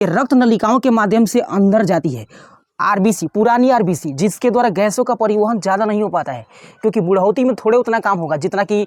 रक्त नलिकाओं के माध्यम से अंदर जाती है। आरबीसी, पुरानी आरबीसी, जिसके द्वारा गैसों का परिवहन ज़्यादा नहीं हो पाता है, क्योंकि बुढ़ौती में थोड़े उतना काम होगा जितना कि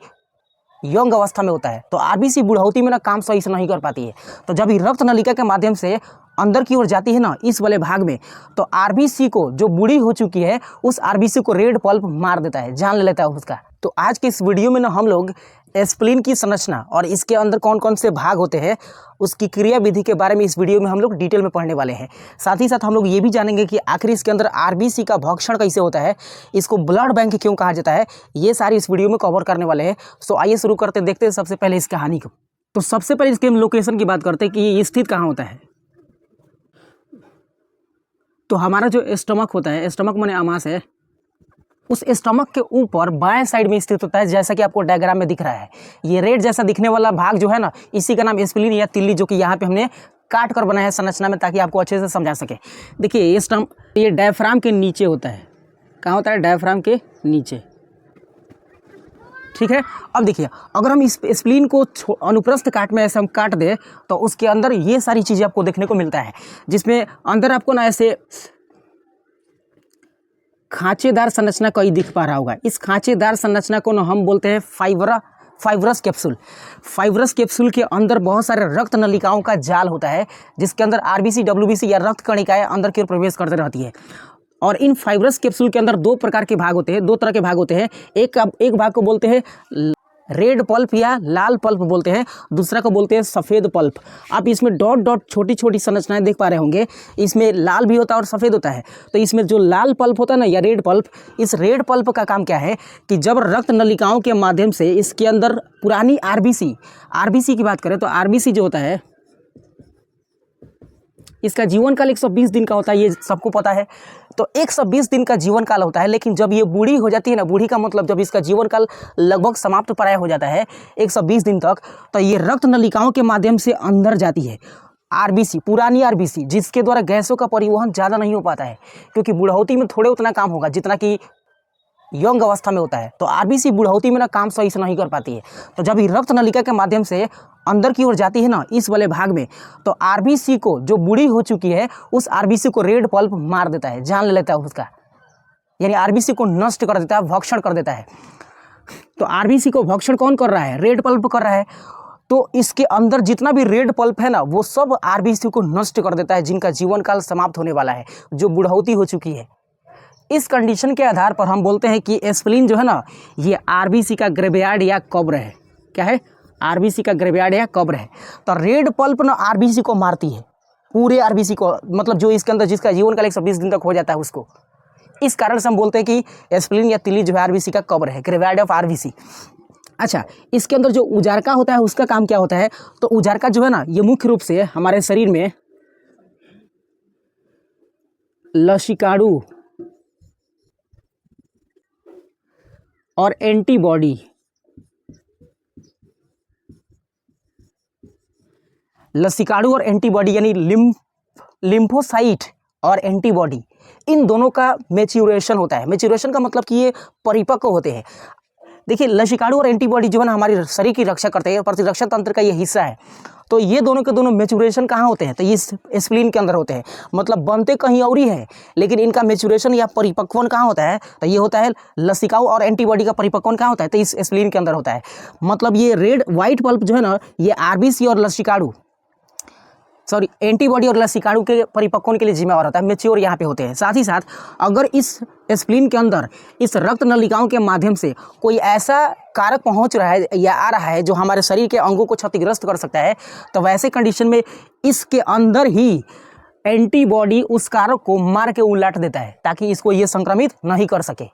यंग अवस्था में होता है। तो आरबीसी बुढ़ौती में ना काम सही से नहीं कर पाती है। तो जब ये रक्त नलिका के माध्यम से अंदर की ओर जाती है ना, इस वाले भाग में, तो आरबीसी को, जो बूढ़ी हो चुकी है, उस आरबीसी को रेड पल्प मार देता है, जान ले लेता है उसका। तो आज के इस वीडियो में ना हम लोग स्प्लीन की संरचना और इसके अंदर कौन कौन से भाग होते हैं, उसकी क्रिया विधि के बारे में इस वीडियो में हम लोग डिटेल में पढ़ने वाले हैं। साथ ही साथ हम लोग ये भी जानेंगे कि आखिर इसके अंदर आरबीसी का भक्षण कैसे होता है, इसको ब्लड बैंक क्यों कहा जाता है, ये सारी इस वीडियो में कवर करने वाले हैं। सो आइए शुरू करते, देखते हैं सबसे पहले इस कहानी को। तो सबसे पहले इसके हम लोकेशन की बात करते हैं कि ये स्थित कहाँ होता है। तो हमारा जो स्टमक होता है, स्टमक माने आमाशय, उस स्टमक के ऊपर बाएं साइड में स्थित होता है, जैसा कि आपको डायग्राम में दिख रहा है। ये रेड जैसा दिखने वाला भाग जो है ना, इसी का नाम स्प्लीन या तिल्ली, जो कि यहाँ पे हमने काट कर बनाया है संरचना में, ताकि आपको अच्छे से समझा सके। देखिए ये डायफ्राम के नीचे होता है। कहाँ होता है? डायफ्राम के नीचे, ठीक है। अब देखिए, अगर हम इस स्प्लीन को अनुप्रस्थ काट में ऐसे हम काट दें, तो उसके अंदर ये सारी चीज़ें आपको देखने को मिलता है, जिसमें अंदर आपको ना ऐसे खांचेदार संरचना कहीं दिख पा रहा होगा। इस खांचेदार संरचना को ना हम बोलते हैं फाइब्रस कैप्सूल। फाइब्रस कैप्सूल के अंदर बहुत सारे रक्त नलिकाओं का जाल होता है, जिसके अंदर आरबीसी, डब्ल्यूबीसी या रक्त कणिकाएं अंदर की ओर प्रवेश करते रहती है। और इन फाइब्रस कैप्सूल के अंदर दो प्रकार के भाग होते हैं, दो तरह के भाग होते हैं। एक भाग को बोलते हैं रेड पल्प या लाल पल्प बोलते हैं, दूसरा को बोलते हैं सफ़ेद पल्प। आप इसमें डॉट डॉट छोटी छोटी संरचनाएं देख पा रहे होंगे, इसमें लाल भी होता है और सफ़ेद होता है। तो इसमें जो लाल पल्प होता है ना, या रेड पल्प, इस रेड पल्प का काम क्या है कि जब रक्त नलिकाओं के माध्यम से इसके अंदर पुरानी आरबीसी की बात करें, तो आरबीसी जो होता है, इसका जीवन काल 120 दिन का होता है, ये सबको पता है। तो 120 दिन का जीवन काल होता है, लेकिन जब ये बूढ़ी हो जाती है ना, बूढ़ी का मतलब जब इसका जीवन काल लगभग समाप्त प्राय हो जाता है 120 दिन तक, तो ये रक्त नलिकाओं के माध्यम से अंदर जाती है। आरबीसी, पुरानी आरबीसी, जिसके द्वारा गैसों का परिवहन ज़्यादा नहीं हो पाता है, क्योंकि बुढ़ौती में थोड़े उतना काम होगा जितना कि यंग अवस्था में होता है। तो आरबीसी बुढ़ौती में ना काम सही से नहीं कर पाती है। तो जब ये रक्त नलिका के माध्यम से अंदर की ओर जाती है ना, इस वाले भाग में, तो आरबीसी को, जो बूढ़ी हो चुकी है, उस आरबीसी को रेड पल्प मार देता है, जान ले लेता है उसका, यानी आरबीसी को नष्ट कर देता है, भक्षण कर देता है। तो आरबीसी को भक्षण कौन कर रहा है? रेड पल्प कर रहा है। तो इसके अंदर जितना भी रेड पल्प है ना, वो सब आरबीसी को नष्ट कर देता है, जिनका जीवन काल समाप्त होने वाला है, जो बुढ़ौती हो चुकी है। इस कंडीशन के आधार पर हम बोलते हैं कि स्प्लीन जो है ना, ये आरबीसी का ग्रेवयार्ड या कब्र है। क्या है? आरबीसी का ग्रेवयार्ड या कब्र है। तो रेड पल्प ना आरबीसी को मारती है, पूरे आरबीसी को, मतलब जो इसके अंदर जिसका जीवन काल 120 दिन तक हो जाता है उसको। इस कारण से हम बोलते हैं कि स्प्लीन या तिल्ली जो है आरबीसी का कब्र है, ग्रेवयार्ड ऑफ आरबीसी। अच्छा, इसके अंदर जो उजारका होता है, उसका काम क्या होता है? तो उजारका जो है ना, ये मुख्य रूप से हमारे शरीर में लसीकाडू और एंटीबॉडी, लसीकाडू और एंटीबॉडी यानी लिम्फोसाइट और एंटीबॉडी, इन दोनों का मैच्योरेशन होता है। मैच्योरेशन का मतलब कि ये परिपक्व होते हैं। देखिए, लसीकाडू और एंटीबॉडी जो है ना, हमारे शरीर की रक्षा करते हैं, प्रतिरक्षा तंत्र का ये हिस्सा है। तो ये दोनों के दोनों मैच्योरेशन कहाँ होते हैं? तो ये स्प्लीन के अंदर होते हैं। मतलब बनते कहीं और ही है, लेकिन इनका मैच्योरेशन या परिपक्वन कहाँ होता है? तो ये होता है लसिकाऊ और एंटीबॉडी का परिपक्वन कहाँ होता है? तो इस स्प्लीन के अंदर होता है। मतलब ये रेड वाइट पल्प जो है ना, ये आरबीसी और एंटीबॉडी और लसीकाडू के परिपक्वन के लिए जिम्मेवार होता है, मैच्योर यहाँ पे होते हैं। साथ ही साथ अगर इस स्प्लीन के अंदर इस रक्त नलिकाओं के माध्यम से कोई ऐसा कारक पहुँच रहा है या आ रहा है जो हमारे शरीर के अंगों को क्षतिग्रस्त कर सकता है, तो वैसे कंडीशन में इसके अंदर ही एंटीबॉडी उस कारक को मार के उलट देता है, ताकि इसको ये संक्रमित नहीं कर सके।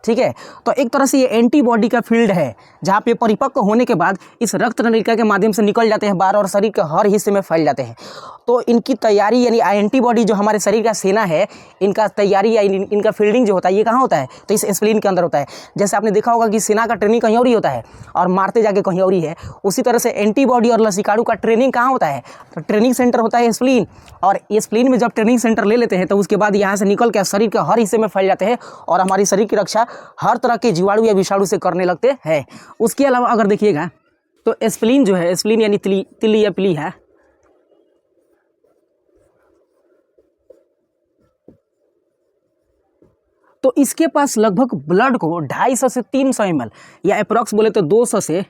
ठीक है। तो एक तरह से ये एंटीबॉडी का फील्ड है, जहाँ पे परिपक्व होने के बाद इस रक्त नलिका के माध्यम से निकल जाते हैं बाहर और शरीर के हर हिस्से में फैल जाते हैं। तो इनकी तैयारी यानी एंटीबॉडी जो हमारे शरीर का सेना है, इनका तैयारी या इनका फील्डिंग जो होता है, ये कहाँ होता है? तो इस स्प्लीन के अंदर होता है। जैसे आपने देखा होगा कि सेना का ट्रेनिंग कहीं और ही होता है और मारते जाके कहीं और ही है, उसी तरह से एंटीबॉडी और लसीकाडू का ट्रेनिंग कहाँ होता है? तो ट्रेनिंग सेंटर होता है स्प्लीन। और ये स्प्लीन में जब ट्रेनिंग सेंटर ले लेते हैं, तो उसके बाद यहाँ से निकल के शरीर के हर हिस्से में फैल जाते हैं और हमारी शरीर की रक्षा हर तरह के जीवाणु या विषाणु से करने लगते हैं। उसके अलावा अगर देखिएगा तो स्प्लीन जो है, स्प्लीन यानी तिल्ली या पिली है, तो इसके पास लगभग ब्लड को 250 से 300 ml या अप्रॉक्स बोले तो 200 से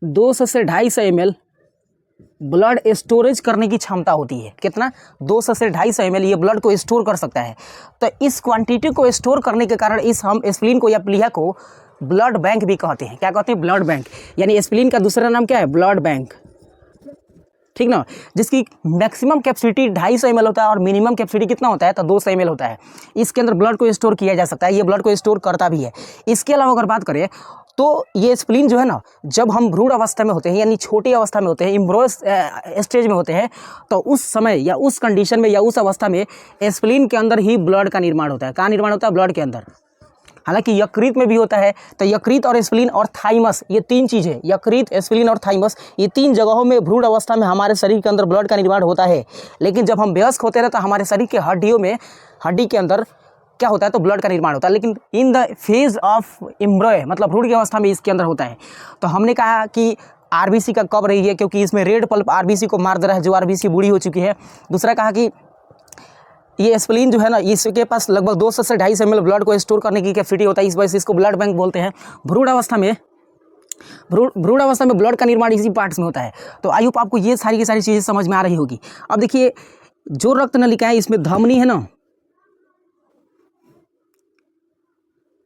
250 ml ब्लड स्टोरेज करने की क्षमता होती है। कितना? 200 से 250 ml ये ब्लड को स्टोर कर सकता है। तो इस क्वांटिटी को स्टोर करने के कारण इस हम स्प्लीन को या प्लीहा को ब्लड बैंक भी कहते हैं। क्या कहते हैं? Blood bank. यानी स्प्लीन का दूसरा नाम क्या है? ब्लड बैंक, ठीक ना, जिसकी मैक्सिमम कैपेसिटी 250 ml होता है और मिनिमम कैपेसिटी कितना होता है? तो 200 ml होता है। इसके अंदर ब्लड को स्टोर किया जा सकता है, ये ब्लड को स्टोर करता भी है। इसके अलावा अगर बात करें तो ये स्प्लीन जो है ना, जब हम भ्रूण अवस्था में होते हैं यानी छोटी अवस्था में होते हैं, इम्ब्रियो स्टेज में होते हैं, तो उस समय या उस कंडीशन में या उस अवस्था में स्प्लीन के अंदर ही ब्लड का निर्माण होता है। कहाँ निर्माण होता है? ब्लड के अंदर। हालांकि यकृत में भी होता है। तो यकृत और स्प्लीन और थाइमस, ये तीन चीज़ें, यकृत, स्प्लीन और थाइमस, ये तीन जगहों में भ्रूण अवस्था में हमारे शरीर के अंदर ब्लड का निर्माण होता है। लेकिन जब हम वयस्क होते हैं तो हमारे शरीर के हड्डियों में, हड्डी के अंदर क्या होता है? तो ब्लड का निर्माण होता है। लेकिन in the phase of embryo, मतलब भ्रूण की अवस्था में इसके अंदर होता है। तो हमने कहा कि आरबीसी का कब रही है, क्योंकि इसमें रेड पल्प आरबीसी को मार दे रहा है, जो आरबीसी बूढ़ी हो चुकी है। दूसरा कहा कि ये स्प्लीन जो है ना, इसके पास लगभग 200 से 250 ml ब्लड को स्टोर करने की कैपेसिटी होता है, इस वजह से इसको ब्लड बैंक बोलते हैं। भ्रूण अवस्था में ब्लड का निर्माण इसी पार्ट्स में होता है। तो आई होप आपको ये सारी की सारी चीज़ें समझ में आ रही होगी। अब देखिए, जो रक्त नलिकाएं, इसमें धमनी है ना,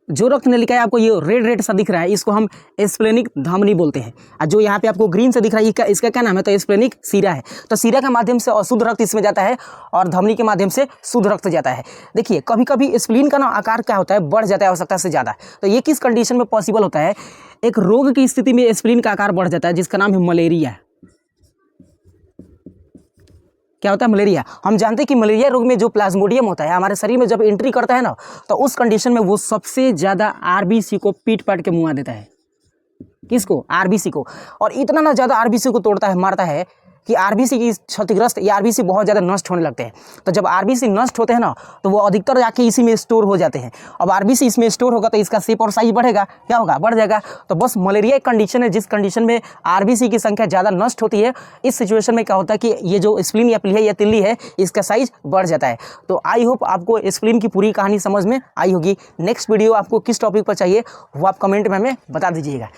जो रक्त नलिका है आपको ये रेड सा दिख रहा है, इसको हम स्प्लेनिक धमनी बोलते हैं। और जो यहाँ पे आपको ग्रीन से दिख रहा है, इसका क्या नाम है? तो स्प्लेनिक सीरा है। तो सीरा के माध्यम से अशुद्ध रक्त इसमें जाता है और धमनी के माध्यम से शुद्ध रक्त जाता है। देखिए, कभी कभी स्प्लीन का ना आकार क्या होता है? बढ़ जाता है आवश्यकता से ज़्यादा। तो ये किस कंडीशन में पॉसिबल होता है? एक रोग की स्थिति में स्प्लीन का आकार बढ़ जाता है, जिसका नाम है मलेरिया। क्या होता है? मलेरिया। हम जानते हैं कि मलेरिया रोग में जो प्लाज्मोडियम होता है हमारे शरीर में जब एंट्री करता है ना, तो उस कंडीशन में वो सबसे ज़्यादा आरबीसी को पीट पाट के मुआ देता है। किसको? आरबीसी को। और इतना ना ज़्यादा आरबीसी को तोड़ता है, मारता है कि आरबीसी की क्षतिग्रस्त या आरबीसी बहुत ज़्यादा नष्ट होने लगते हैं। तो जब आरबीसी नष्ट होते हैं ना, तो वो अधिकतर जाके इसी में स्टोर हो जाते हैं। अब आरबीसी इसमें स्टोर होगा तो इसका शेप और साइज बढ़ेगा, क्या होगा? बढ़ जाएगा। तो बस मलेरिया एक कंडीशन है जिस कंडीशन में आरबीसी की संख्या ज़्यादा नष्ट होती है। इस सिचुएशन में क्या होता है कि ये जो स्प्लीन या प्लीहा या तिल्ली है, इसका साइज बढ़ जाता है। तो आई होप आपको स्प्लीन की पूरी कहानी समझ में आई होगी। नेक्स्ट वीडियो आपको किस टॉपिक पर चाहिए वो आप कमेंट में हमें बता दीजिएगा।